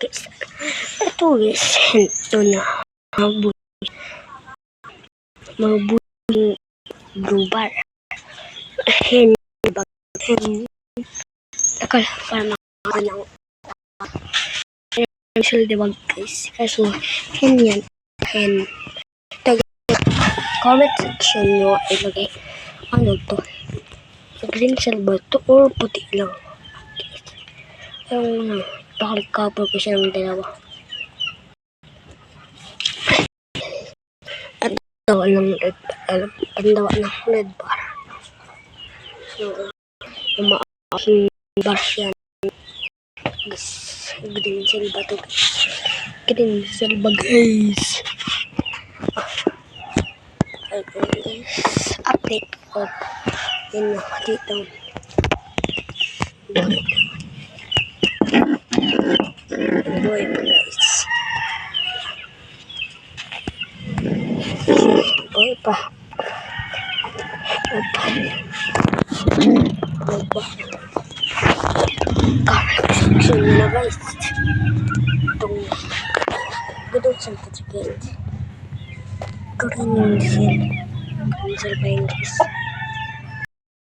guys. Ito guys, ito na mabuting blue bar. Hen, akala para makakuha ng pencil, diba guys? Kaso, hen yan. Hen. Comment section nyo ilagay ano to, green silver to or puti lang. Yung pakal-cover ko siya ng dalawa. At dawa ng red bar. So, yung maaking bar siya. Green silver to. Green silver guys. Update ko. Yun na, dito. Boy pa guys. Boy pa. Section na guys. Itong gano'n sa certificate. Green seal pa yun guys.